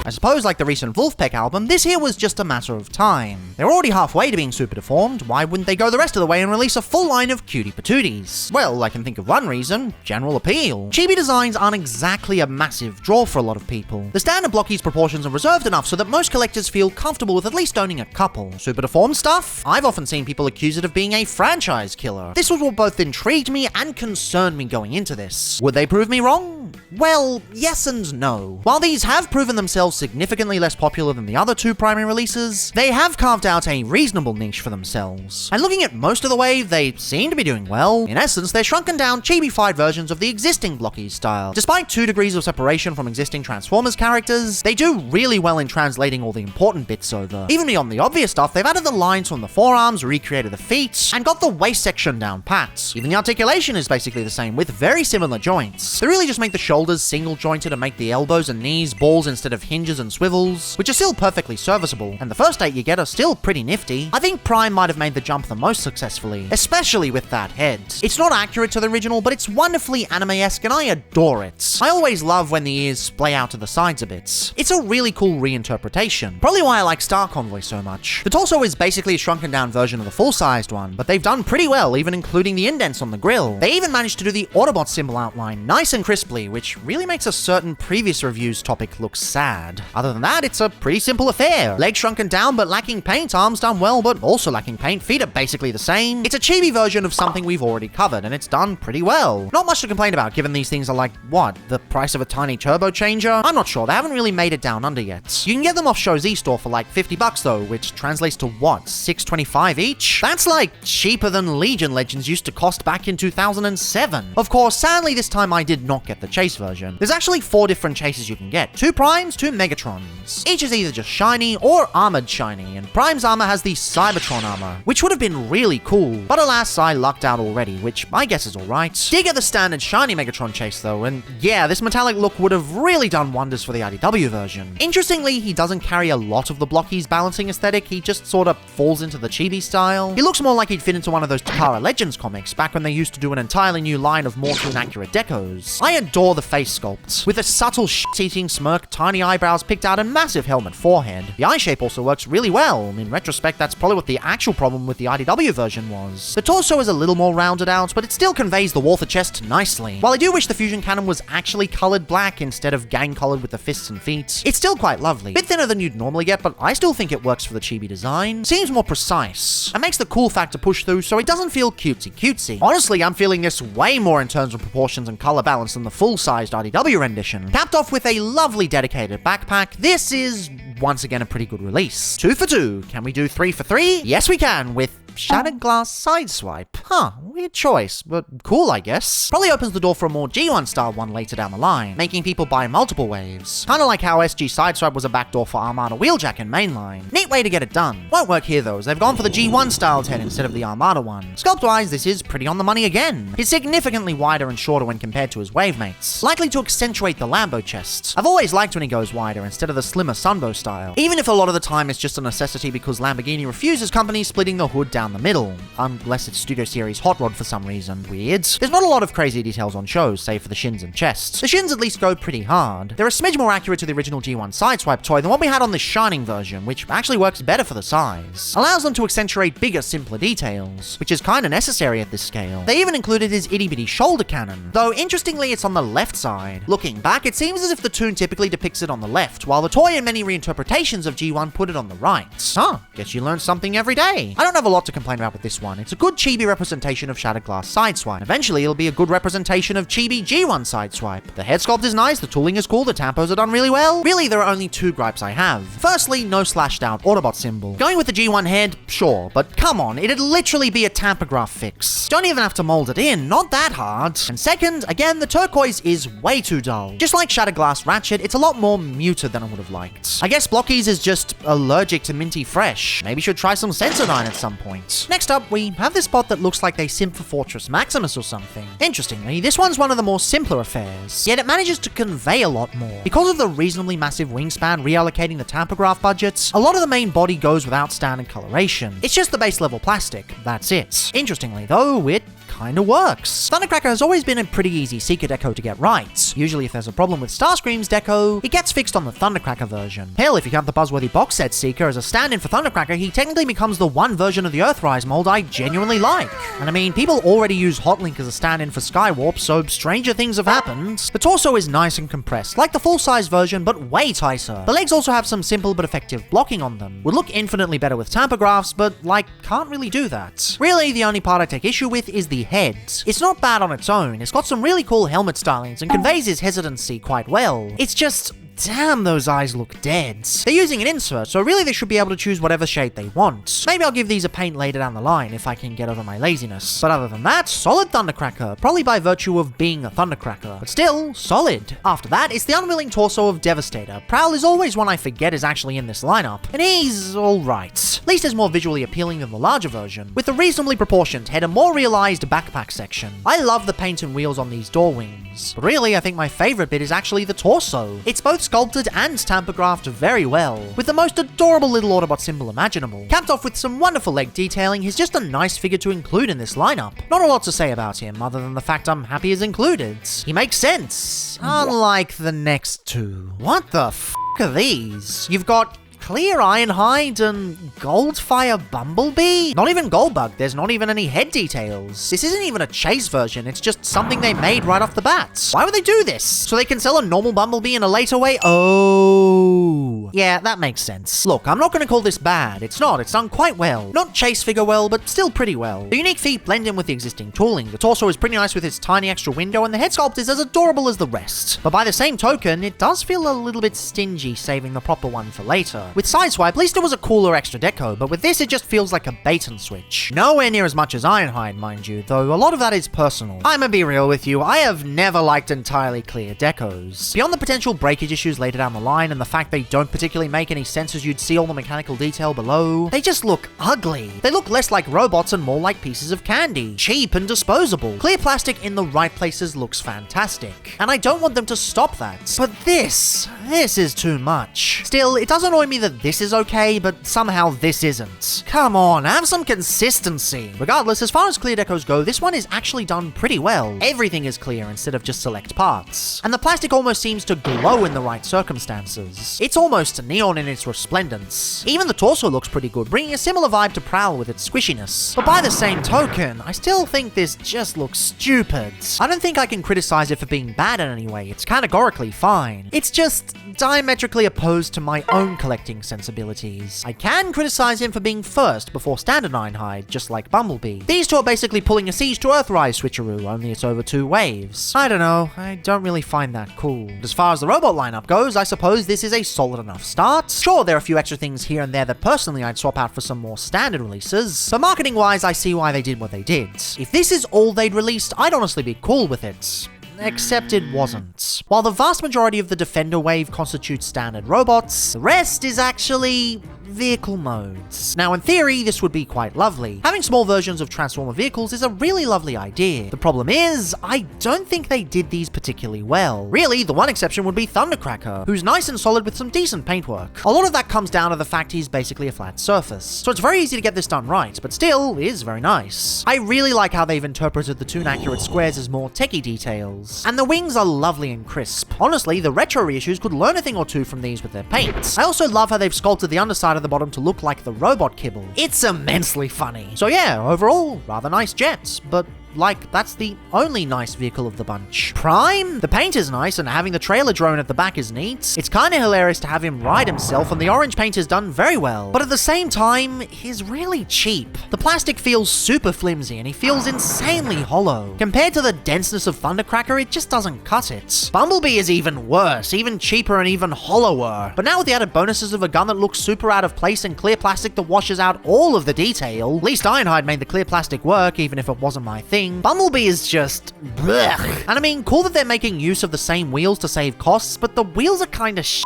I suppose, like the recent Wolfpack album, this here was just a matter of time. They're already halfway to being super deformed, why wouldn't they go the rest of the way and release a full line of cutie patooties? Well, I can think of one reason: general appeal. Chibi designs aren't exactly a massive draw for a lot of people. The standard Blokees proportions are reserved enough so that most collectors feel comfortable with at least owning a couple. Super deformed stuff? I've often seen people accuse it of being a franchise killer. This was what both intrigued me and concerned me going into this. Would they prove me wrong? well, yes and no. While these have proven themselves significantly less popular than the other two primary releases, they have carved out a reasonable niche for themselves. And looking at most of the wave, they seem to be doing well. In essence, they're shrunken down, chibi-fied versions of the existing Blokees style. Despite 2 degrees of separation from existing Transformers characters, they do really well in translating all the important bits over. Even beyond the obvious stuff, they've added the lines from the forearms, recreated the feet, and got the waist section down pat. Even the articulation is basically the same, with very similar joints. They really just make the shoulders single jointed and make the elbows and knees balls instead of hinges and swivels, which are still perfectly serviceable, and the first 8 you get are still pretty nifty. I think Prime might have made the jump the most successfully, especially with that head. It's not accurate to the original, but it's wonderfully anime-esque and I adore it. I always love when the ears splay out to the sides a bit. It's a really cool reinterpretation, probably why I like Star Convoy so much. The torso is basically a shrunken down version of the full-sized one, but they've done pretty well, even including the indents on the grille. They even managed to do the Autobot symbol outline nice and crisply, which really makes a certain previous review's topic look sad. Other than that, it's a pretty simple affair. Legs shrunken down but lacking paint, arms done well but also lacking paint, feet are basically the same. It's a chibi version of something we've already covered, and it's done pretty well. Not much to complain about, given these things are like, what, the price of a tiny turbo changer? I'm not sure, they haven't really made it down under yet. You can get them off Show's e-store for like $50 though, which translates to what, $6.25 each? That's like cheaper than Legion Legends used to cost back in 2007. Of course, sadly this time I did not get the Chase version. There's actually 4 different chases you can get. 2 Primes, 2 Megatrons. Each is either just shiny or armored shiny, and Prime's armor has the Cybertron armor, which would have been really cool, but alas, I lucked out already, which I guess is alright. Did get the standard shiny Megatron chase though, and yeah, this metallic look would have really done wonders for the IDW version. Interestingly, he doesn't carry a lot of the Blokees balancing aesthetic, he just sort of falls into the chibi style. He looks more like he'd fit into one of those Takara Legends comics, back when they used to do an entirely new line of more inaccurate decos. I adore the face sculpt, with a subtle shit-eating smirk, tiny eyebrows picked out, and massive helmet forehead. The eye shape also works really well. In retrospect, that's probably what the actual problem with the IDW version was. The torso is a little more rounded out, but it still conveys the Walther chest nicely. While I do wish the fusion cannon was actually colored black instead of gang colored with the fists and feet, it's still quite lovely. Bit thinner than you'd normally get, but I still think it works for the chibi design. Seems more precise, and makes the cool factor push through so it doesn't feel cutesy. Honestly, I'm feeling this way more in terms of proportions and color balance than the full-sized IDW rendition. Capped off with a lovely dedicated backpack, this is once again a pretty good release. 2 for 2. Can we do 3 for 3? Yes we can, with Shattered Glass Sideswipe. Huh, weird choice, but cool I guess. Probably opens the door for a more G1 style one later down the line, making people buy multiple waves. Kinda like how SG Sideswipe was a backdoor for Armada Wheeljack in mainline. Neat way to get it done. Won't work here though, as they've gone for the G1 styled head instead of the Armada one. Sculpt wise, this is pretty on the money again. He's significantly wider and shorter when compared to his wave mates, likely to accentuate the Lambo chest. I've always liked when he goes wider instead of the slimmer Sunbow style, even if a lot of the time it's just a necessity because Lamborghini refuses companies splitting the hood down the middle, unless it's Studio Series Hot Rod for some reason. Weird. There's not a lot of crazy details on shows, save for the shins and chests. The shins at least go pretty hard. They're a smidge more accurate to the original G1 Sideswipe toy than what we had on the Shining version, which actually works better for the size. Allows them to accentuate bigger, simpler details, which is kinda necessary at this scale. They even included his itty-bitty shoulder cannon, though interestingly it's on the left side. Looking back, it seems as if the toon typically depicts it on the left, while the toy and many reinterpretations of G1 put it on the right. Huh, guess you learn something every day. I don't have a lot to complain about with this one. It's a good chibi representation of Shattered Glass Sideswipe. Eventually, it'll be a good representation of chibi G1 Sideswipe. The head sculpt is nice, the tooling is cool, the tampos are done really well. Really, there are only 2 gripes I have. Firstly, no slashed out Autobot symbol. Going with the G1 head, sure, but come on, it'd literally be a tampograph fix. Don't even have to mold it in, not that hard. And second, again, the turquoise is way too dull. Just like Shattered Glass Ratchet, it's a lot more muted than I would have liked. I guess Blokees is just allergic to minty fresh. Maybe should try some Sensodyne at some point. Next up, we have this bot that looks like they simp for Fortress Maximus or something. Interestingly, this one's one of the more simpler affairs, yet it manages to convey a lot more. Because of the reasonably massive wingspan reallocating the tampograph budgets, a lot of the main body goes without standard coloration. It's just the base level plastic, that's it. Interestingly though, it kinda works. Thundercracker has always been a pretty easy Seeker deco to get right. Usually if there's a problem with Starscream's deco, it gets fixed on the Thundercracker version. Hell, if you count the Buzzworthy box set Seeker as a stand-in for Thundercracker, he technically becomes the one version of the Earthrise mold I genuinely like. And I mean, people already use Hotlink as a stand-in for Skywarp, so stranger things have happened. The torso is nice and compressed, like the full-size version, but way tighter. The legs also have some simple but effective blocking on them. Would look infinitely better with tampagraphs, but like, can't really do that. Really, the only part I take issue with is the Bumblebee head. It's not bad on its own, it's got some really cool helmet stylings and conveys his hesitancy quite well. It's just, damn, those eyes look dead. They're using an insert, so really they should be able to choose whatever shade they want. Maybe I'll give these a paint later down the line if I can get over my laziness. But other than that, solid Thundercracker, probably by virtue of being a Thundercracker. But still, solid. After that, it's the unwilling torso of Devastator. Prowl is always one I forget is actually in this lineup, and he's alright. At least is more visually appealing than the larger version, with a reasonably proportioned head and more realized backpack section. I love the paint and wheels on these door wings. But really, I think my favorite bit is actually the torso. It's both sculpted and tamper-graphed very well, with the most adorable little Autobot symbol imaginable. Capped off with some wonderful leg detailing, he's just a nice figure to include in this lineup. Not a lot to say about him, other than the fact I'm happy he's included. He makes sense. Unlike the next two. What the f*** are these? You've got Clear Ironhide and Goldfire Bumblebee? Not even Goldbug, there's not even any head details. This isn't even a chase version, it's just something they made right off the bat. Why would they do this? So they can sell a normal Bumblebee in a later way? Oh. Yeah, that makes sense. Look, I'm not gonna call this bad. It's not, it's done quite well. Not chase figure well, but still pretty well. The unique feet blend in with the existing tooling. The torso is pretty nice with its tiny extra window, and the head sculpt is as adorable as the rest. But by the same token, it does feel a little bit stingy saving the proper one for later. With Sideswipe, at least it was a cooler extra deco, but with this it just feels like a bait and switch. Nowhere near as much as Ironhide, mind you, though a lot of that is personal. I'ma be real with you, I have never liked entirely clear decos. Beyond the potential breakage issues later down the line and the fact they don't particularly make any sense as you'd see all the mechanical detail below, they just look ugly. They look less like robots and more like pieces of candy. Cheap and disposable. Clear plastic in the right places looks fantastic, and I don't want them to stop that. But this is too much. Still, it does annoy me that this is okay, but somehow this isn't. Come on, have some consistency. Regardless, as far as clear decos go, this one is actually done pretty well. Everything is clear instead of just select parts. And the plastic almost seems to glow in the right circumstances. It's almost neon in its resplendence. Even the torso looks pretty good, bringing a similar vibe to Prowl with its squishiness. But by the same token, I still think this just looks stupid. I don't think I can criticize it for being bad in any way. It's categorically fine. It's just diametrically opposed to my own collecting sensibilities. I can criticize him for being first before standard Ironhide, just like Bumblebee. These two are basically pulling a Siege to Earthrise switcheroo, only it's over 2 waves. I don't know, I don't really find that cool. As far as the robot lineup goes, I suppose this is a solid enough start. Sure, there are a few extra things here and there that personally I'd swap out for some more standard releases, but marketing wise I see why they did what they did. If this is all they'd released, I'd honestly be cool with it. Except it wasn't. While the vast majority of the Defender wave constitutes standard robots, the rest is actually vehicle modes. Now in theory, this would be quite lovely. Having small versions of Transformer vehicles is a really lovely idea. The problem is, I don't think they did these particularly well. Really, the one exception would be Thundercracker, who's nice and solid with some decent paintwork. A lot of that comes down to the fact he's basically a flat surface, so it's very easy to get this done right, but still is very nice. I really like how they've interpreted the toon-accurate squares as more techie details, and the wings are lovely and crisp. Honestly, the retro reissues could learn a thing or two from these with their paints. I also love how they've sculpted the underside of the bottom to look like the robot kibble. It's immensely funny. So yeah, overall, rather nice jets, but like, that's the only nice vehicle of the bunch. Prime? The paint is nice, and having the trailer drone at the back is neat. It's kinda hilarious to have him ride himself, and the orange paint is done very well. But at the same time, he's really cheap. The plastic feels super flimsy, and he feels insanely hollow. Compared to the denseness of Thundercracker, it just doesn't cut it. Bumblebee is even worse, even cheaper and even hollower. But now with the added bonuses of a gun that looks super out of place and clear plastic that washes out all of the detail, at least Ironhide made the clear plastic work, even if it wasn't my thing. Bumblebee is just blech. And I mean, cool that they're making use of the same wheels to save costs, but the wheels are kinda shit.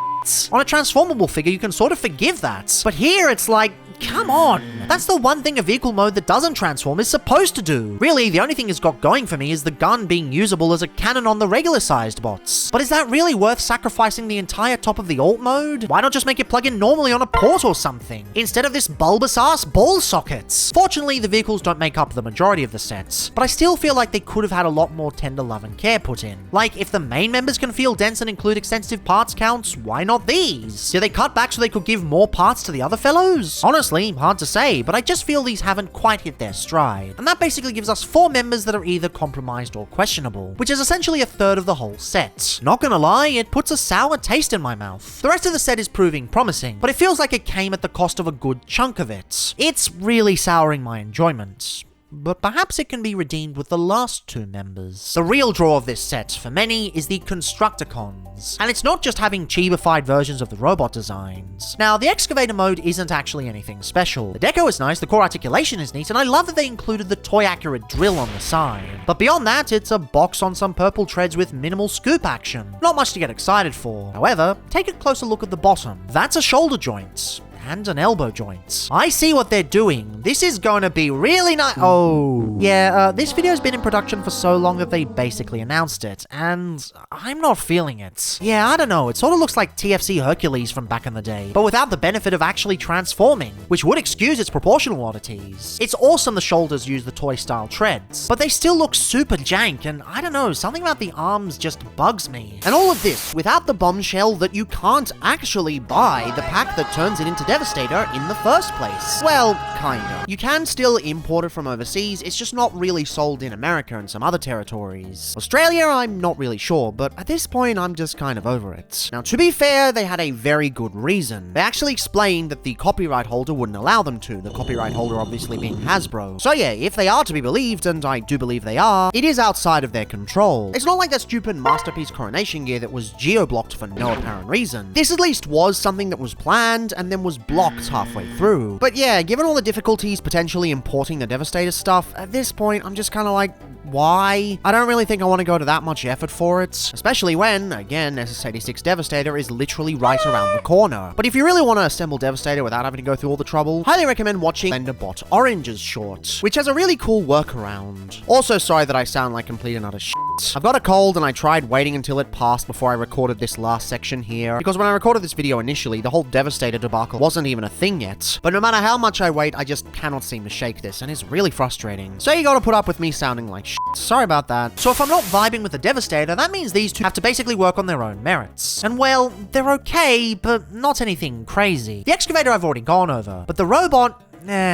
On a transformable figure, you can sort of forgive that. But here, it's like, come on. That's the one thing a vehicle mode that doesn't transform is supposed to do. Really, the only thing it's got going for me is the gun being usable as a cannon on the regular sized bots. But is that really worth sacrificing the entire top of the alt mode? Why not just make it plug in normally on a port or something, instead of this bulbous ass ball sockets? Fortunately, the vehicles don't make up the majority of the sets, but I still feel like they could have had a lot more tender love and care put in. Like, if the main members can feel dense and include extensive parts counts, why not these? Did they cut back so they could give more parts to the other fellows? Honestly, hard to say, but I just feel these haven't quite hit their stride. And that basically gives us 4 members that are either compromised or questionable, which is essentially a third of the whole set. Not gonna lie, it puts a sour taste in my mouth. The rest of the set is proving promising, but it feels like it came at the cost of a good chunk of it. It's really souring my enjoyment. but perhaps it can be redeemed with the last two members. The real draw of this set, for many, is the Constructicons. And it's not just having chibified versions of the robot designs. Now, the excavator mode isn't actually anything special. The deco is nice, the core articulation is neat, and I love that they included the toy-accurate drill on the side. But beyond that, it's a box on some purple treads with minimal scoop action. Not much to get excited for. However, take a closer look at the bottom. That's a shoulder joint. And an elbow joint. I see what they're doing. This is gonna be really nice. Oh. Yeah, this video's been in production for so long that they basically announced it, and I'm not feeling it. Yeah, I don't know, it sort of looks like TFC Hercules from back in the day, but without the benefit of actually transforming, which would excuse its proportional oddities. It's awesome the shoulders use the toy-style treads, but they still look super jank, and I don't know, something about the arms just bugs me. And all of this without the bombshell that you can't actually buy the pack that turns it into Devastator in the first place. Well, kinda. You can still import it from overseas, it's just not really sold in America and some other territories. Australia, I'm not really sure, but at this point, I'm just kind of over it. Now, to be fair, they had a very good reason. They actually explained that the copyright holder wouldn't allow them to, the copyright holder obviously being Hasbro. So yeah, if they are to be believed, and I do believe they are, it is outside of their control. It's not like that stupid Masterpiece Coronation gear that was geo-blocked for no apparent reason. This at least was something that was planned, and then was blocked halfway through. But yeah, given all the difficulties potentially importing the Devastator stuff, at this point, I'm just kind of like, why? I don't really think I want to go to that much effort for it, especially when, again, SS86 Devastator is literally right around the corner. But if you really want to assemble Devastator without having to go through all the trouble, highly recommend watching Bot Orange's short, which has a really cool workaround. Also, sorry that I sound like complete and utter shit. I've got a cold and I tried waiting until it passed before I recorded this last section here, because when I recorded this video initially, the whole Devastator debacle wasn't even a thing yet. But no matter how much I wait, I just cannot seem to shake this, and it's really frustrating. So you gotta put up with me sounding like shit. Sorry about that. So if I'm not vibing with the Devastator, that means these two have to basically work on their own merits. And well, they're okay, but not anything crazy. The Excavator I've already gone over, but the robot,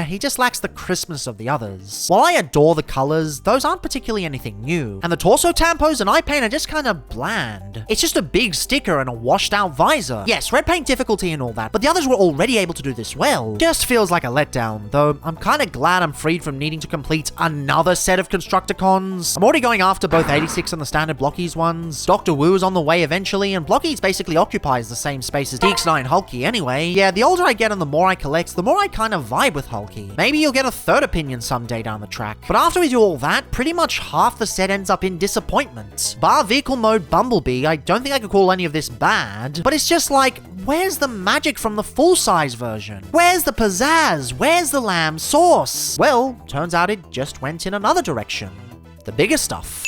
he just lacks the crispness of the others. While I adore the colors, those aren't particularly anything new. And the torso tampos and eye paint are just kind of bland. It's just a big sticker and a washed out visor. Yes, red paint difficulty and all that, but the others were already able to do this well. Just feels like a letdown, though I'm kind of glad I'm freed from needing to complete another set of Constructicons. I'm already going after both 86 and the standard Blokees ones. Dr. Wu is on the way eventually, and Blokees basically occupies the same space as DX9 Hulky anyway. Yeah, the older I get and the more I collect, the more I kind of vibe with Hulky. Maybe you'll get a third opinion someday down the track. But after we do all that, pretty much half the set ends up in disappointment. Bar vehicle mode Bumblebee, I don't think I could call any of this bad, but it's just like, where's the magic from the full-size version? Where's the pizzazz? Where's the lamb sauce? Well, turns out it just went in another direction. The bigger stuff.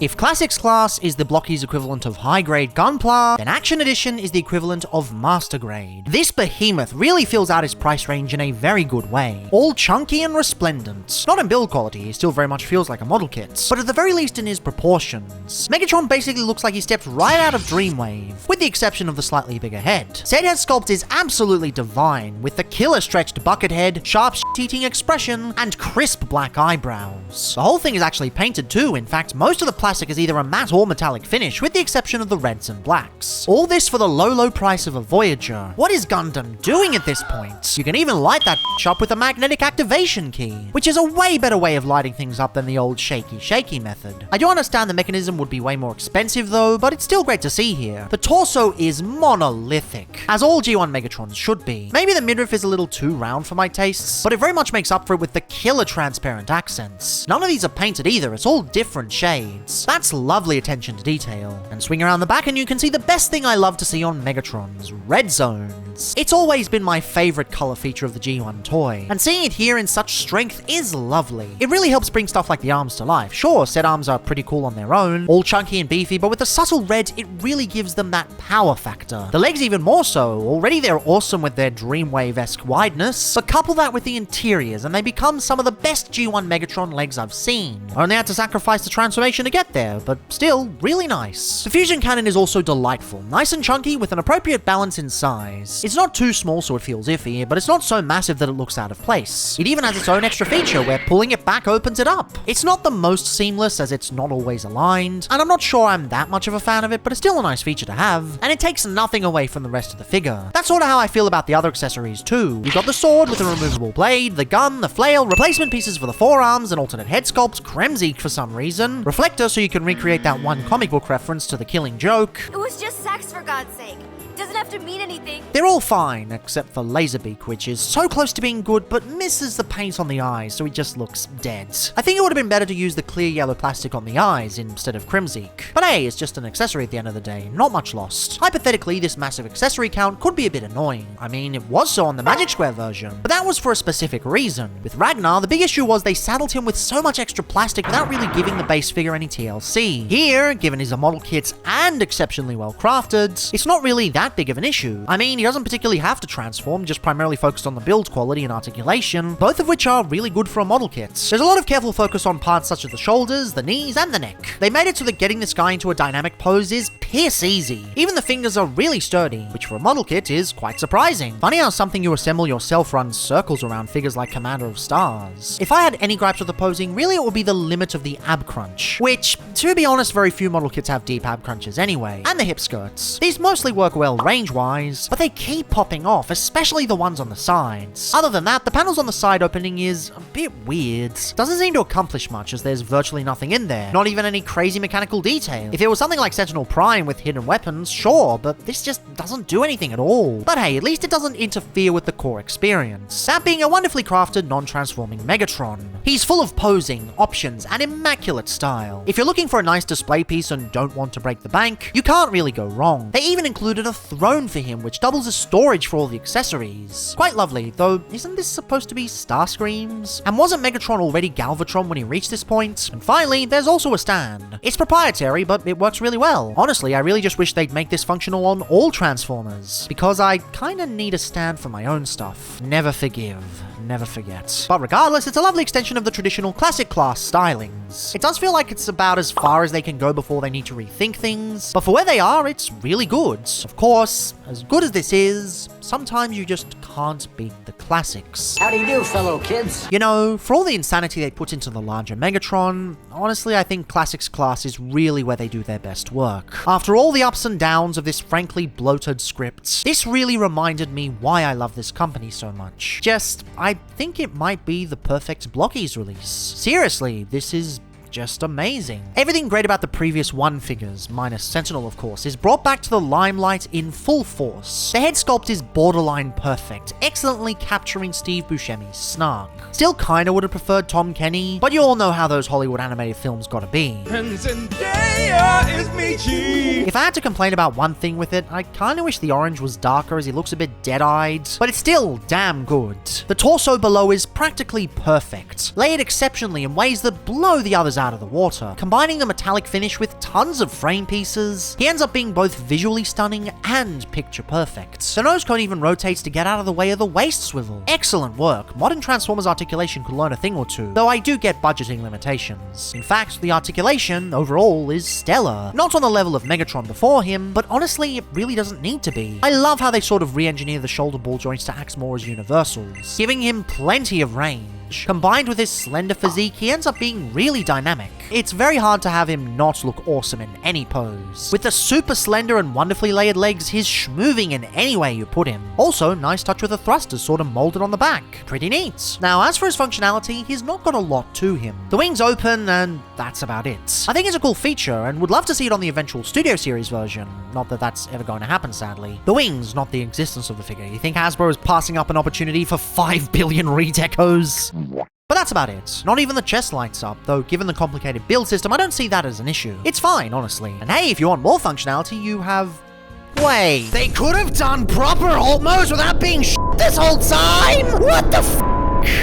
If Classics class is the Blokees equivalent of high-grade Gunpla, then Action Edition is the equivalent of Master Grade. This behemoth really fills out his price range in a very good way. All chunky and resplendent. Not in build quality, he still very much feels like a model kit, but at the very least in his proportions. Megatron basically looks like he stepped right out of Dreamwave, with the exception of the slightly bigger head. Said head sculpt is absolutely divine, with the killer stretched bucket head, sharp shit-eating expression, and crisp black eyebrows. The whole thing is actually painted too, in fact most of the plastic is either a matte or metallic finish, with the exception of the reds and blacks. All this for the low Price of a Voyager. What is Gundam doing at this point? You can even light that up with a magnetic activation key, which is a way better way of lighting things up than the old shaky method. I do understand the mechanism would be way more expensive though, but it's still great to see here. The torso is monolithic, as all G1 Megatrons should be. Maybe the midriff is a little too round for my tastes, but it very much makes up for it with the killer transparent accents. None of these are painted either, it's all different shades. That's lovely attention to detail. And swing around the back and you can see the best thing I love to see on Megatrons, red zones. It's always been my favorite color feature of the G1 toy, and seeing it here in such strength is lovely. It really helps bring stuff like the arms to life. Sure, said arms are pretty cool on their own, all chunky and beefy, but with the subtle red, it really gives them that power factor. The legs even more so. Already they're awesome with their Dreamwave-esque wideness, but couple that with the interiors and they become some of the best G1 Megatron legs I've seen. Only had to sacrifice the transformation to get get there, but still really nice. The fusion cannon is also delightful, nice and chunky with an appropriate balance in size. It's not too small so it feels iffy, but it's not so massive that it looks out of place. It even has its own extra feature where pulling it back opens it up. It's not the most seamless as it's not always aligned, and I'm not sure I'm that much of a fan of it, but it's still a nice feature to have, and it takes nothing away from the rest of the figure. That's sort of how I feel about the other accessories too. You've got the sword with a removable blade, the gun, the flail, replacement pieces for the forearms, an alternate head sculpt, Kremzik for some reason, reflector so you can recreate that one comic book reference to The Killing Joke. It was just sex, for God's sake. Doesn't have to mean anything. They're all fine, except for Laserbeak, which is so close to being good, but misses the paint on the eyes, so he just looks dead. I think it would have been better to use the clear yellow plastic on the eyes instead of Kremzik. But hey, it's just an accessory at the end of the day, not much lost. Hypothetically, this massive accessory count could be a bit annoying. I mean, it was so on the Magic Square version, but that was for a specific reason. With Ragnar, the big issue was they saddled him with so much extra plastic without really giving the base figure any TLC. Here, given he's a model kit and exceptionally well crafted, it's not really that big of an issue. I mean, he doesn't particularly have to transform, just primarily focused on the build quality and articulation, both of which are really good for a model kit. There's a lot of careful focus on parts such as the shoulders, the knees, and the neck. They made it so that getting this guy into a dynamic pose is piss easy. Even the fingers are really sturdy, which for a model kit is quite surprising. Funny how something you assemble yourself runs circles around figures like Commander of Stars. If I had any gripes with the posing, really it would be the limit of the ab crunch, which, to be honest, very few model kits have deep ab crunches anyway, and the hip skirts. These mostly work well range-wise, but they keep popping off, especially the ones on the sides. Other than that, the panels on the side opening is a bit weird. Doesn't seem to accomplish much as there's virtually nothing in there, not even any crazy mechanical detail. If it was something like Sentinel Prime with hidden weapons, sure, but this just doesn't do anything at all. But hey, at least it doesn't interfere with the core experience, that being a wonderfully crafted, non-transforming Megatron. He's full of posing, options, and immaculate style. If you're looking for a nice display piece and don't want to break the bank, you can't really go wrong. They even included a throne for him, which doubles as storage for all the accessories. Quite lovely, though isn't this supposed to be Starscream's? And wasn't Megatron already Galvatron when he reached this point? And finally, there's also a stand. It's proprietary, but it works really well. Honestly, I really just wish they'd make this functional on all Transformers, because I kinda need a stand for my own stuff. Never forgive. Never forget. But regardless, it's a lovely extension of the traditional classic class stylings. It does feel like it's about as far as they can go before they need to rethink things, but for where they are, it's really good. Of course, as good as this is, sometimes you just can't beat the classics. How do you do, fellow kids? You know, for all the insanity they put into the larger Megatron, honestly, I think Classics class is really where they do their best work. After all the ups and downs of this frankly bloated script, this really reminded me why I love this company so much. I think it might be the perfect Blokees release. Seriously, this is just amazing. Everything great about the previous one figures, minus Sentinel of course, is brought back to the limelight in full force. The head sculpt is borderline perfect, excellently capturing Steve Buscemi's snark. Still kinda would have preferred Tom Kenny, but you all know how those Hollywood animated films gotta be. If I had to complain about one thing with it, I kinda wish the orange was darker as he looks a bit dead-eyed, but it's still damn good. The torso below is practically perfect, layered exceptionally in ways that blow the others out of the water. Combining the metallic finish with tons of frame pieces, he ends up being both visually stunning and picture perfect. The nose cone even rotates to get out of the way of the waist swivel. Excellent work. Modern Transformers articulation could learn a thing or two, though I do get budgeting limitations. In fact, the articulation overall is stellar. Not on the level of Megatron before him, but honestly, it really doesn't need to be. I love how they sort of re-engineer the shoulder ball joints to act more as universals, giving him plenty of range. Combined with his slender physique, he ends up being really dynamic. It's very hard to have him not look awesome in any pose. With the super slender and wonderfully layered legs, he's schmoving in any way you put him. Also, nice touch with the thrusters sort of molded on the back. Pretty neat. Now, as for his functionality, he's not got a lot to him. The wings open, and that's about it. I think it's a cool feature, and would love to see it on the eventual Studio Series version. Not that that's ever going to happen, sadly. The wings, not the existence of the figure. You think Hasbro is passing up an opportunity for 5 billion redecos? But that's about it. Not even the chest lights up, though given the complicated build system, I don't see that as an issue. It's fine, honestly. And hey, if you want more functionality, you have... Wait, they could have done proper alt modes without being this whole time? What the f***?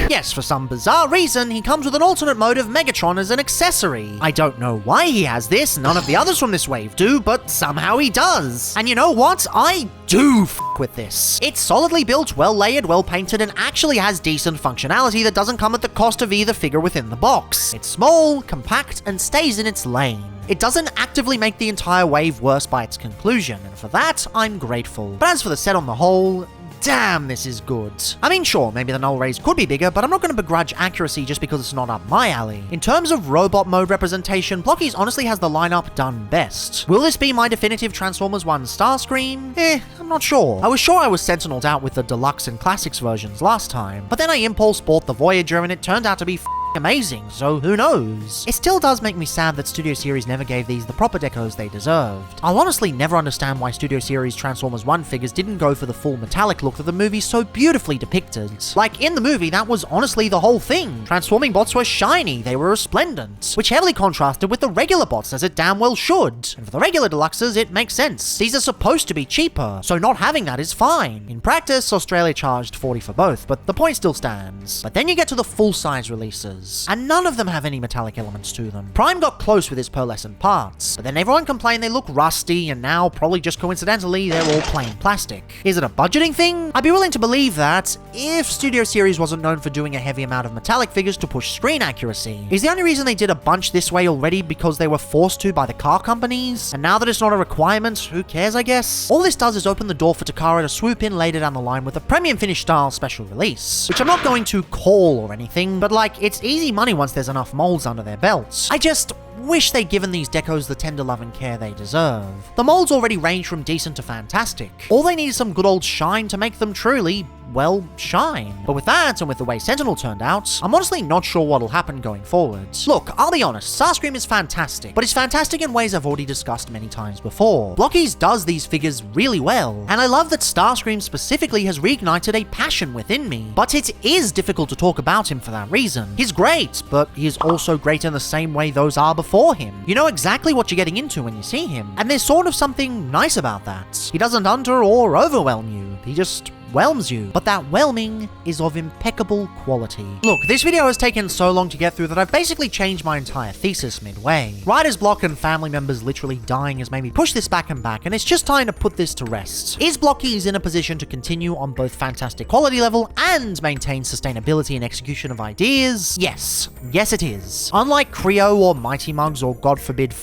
Yes, for some bizarre reason, he comes with an alternate mode of Megatron as an accessory. I don't know why he has this, none of the others from this wave do, but somehow he does. And you know what? I do with this. It's solidly built, well layered, well painted, and actually has decent functionality that doesn't come at the cost of either figure within the box. It's small, compact, and stays in its lane. It doesn't actively make the entire wave worse by its conclusion, and for that, I'm grateful. But as for the set on the whole, damn, this is good. I mean, sure, maybe the null rays could be bigger, but I'm not going to begrudge accuracy just because it's not up my alley. In terms of robot mode representation, Blokees honestly has the lineup done best. Will this be my definitive Transformers 1 Starscream? I'm not sure. I was Sentineled out with the Deluxe and Classics versions last time, but then I impulse bought the Voyager and it turned out to be amazing, so who knows? It still does make me sad that Studio Series never gave these the proper decos they deserved. I'll honestly never understand why Studio Series Transformers 1 figures didn't go for the full metallic look that the movie so beautifully depicted. Like, in the movie, that was honestly the whole thing. Transforming bots were shiny, they were resplendent, which heavily contrasted with the regular bots, as it damn well should. And for the regular deluxes, it makes sense. These are supposed to be cheaper, so not having that is fine. In practice, Australia charged $40 for both, but the point still stands. But then you get to the full-size releases, and none of them have any metallic elements to them. Prime got close with his pearlescent parts, but then everyone complained they look rusty, and now, probably just coincidentally, they're all plain plastic. Is it a budgeting thing? I'd be willing to believe that, if Studio Series wasn't known for doing a heavy amount of metallic figures to push screen accuracy. Is the only reason they did a bunch this way already because they were forced to by the car companies? And now that it's not a requirement, who cares, I guess? All this does is open the door for Takara to swoop in later down the line with a premium finish style special release, which I'm not going to call or anything, but like, it's easy money once there's enough molds under their belts. I just wish they'd given these decos the tender love and care they deserve. The molds already range from decent to fantastic. All they need is some good old shine to make them truly, well, shine. But with that, and with the way Sentinel turned out, I'm honestly not sure what'll happen going forward. Look, I'll be honest, Starscream is fantastic, but it's fantastic in ways I've already discussed many times before. Blokees does these figures really well, and I love that Starscream specifically has reignited a passion within me. But it is difficult to talk about him for that reason. He's great, but he is also great in the same way those are before him. You know exactly what you're getting into when you see him, and there's sort of something nice about that. He doesn't under or overwhelm you, he just whelms you, but that whelming is of impeccable quality. Look, this video has taken so long to get through that I've basically changed my entire thesis midway. Writer's block and family members literally dying has made me push this back and back, and it's just time to put this to rest. Is Blokees in a position to continue on both fantastic quality level and maintain sustainability and execution of ideas? Yes. Yes, it is. Unlike Creo or Mighty Mugs or God forbid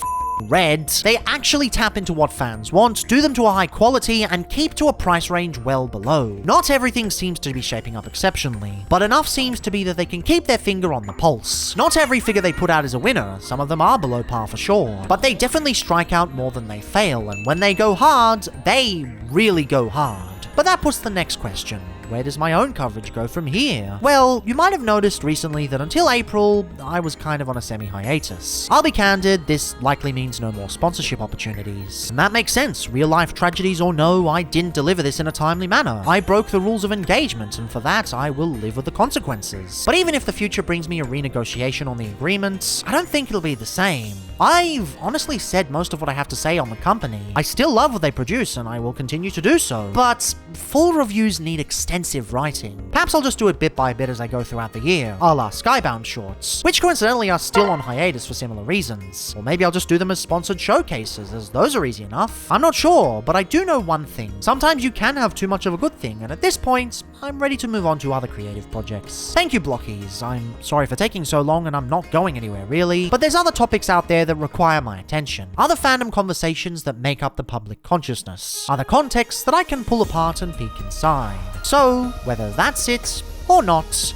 Red, they actually tap into what fans want, do them to a high quality, and keep to a price range well below. Not everything seems to be shaping up exceptionally, but enough seems to be that they can keep their finger on the pulse. Not every figure they put out is a winner, some of them are below par for sure, but they definitely strike out more than they fail, and when they go hard, they really go hard. But that puts the next question. Where does my own coverage go from here? Well, you might have noticed recently that until April, I was kind of on a semi-hiatus. I'll be candid, this likely means no more sponsorship opportunities. And that makes sense, real life tragedies or no, I didn't deliver this in a timely manner. I broke the rules of engagement, and for that, I will live with the consequences. But even if the future brings me a renegotiation on the agreement, I don't think it'll be the same. I've honestly said most of what I have to say on the company. I still love what they produce, and I will continue to do so. But full reviews need extensive writing. Perhaps I'll just do it bit by bit as I go throughout the year, a la Skybound shorts, which coincidentally are still on hiatus for similar reasons. Or maybe I'll just do them as sponsored showcases, as those are easy enough. I'm not sure, but I do know one thing. Sometimes you can have too much of a good thing, and at this point, I'm ready to move on to other creative projects. Thank you, Blokees. I'm sorry for taking so long, and I'm not going anywhere really, but there's other topics out there that require my attention. Other fandom conversations that make up the public consciousness. Other contexts that I can pull apart and peek inside. So, whether that's it or not,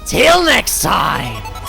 till next time!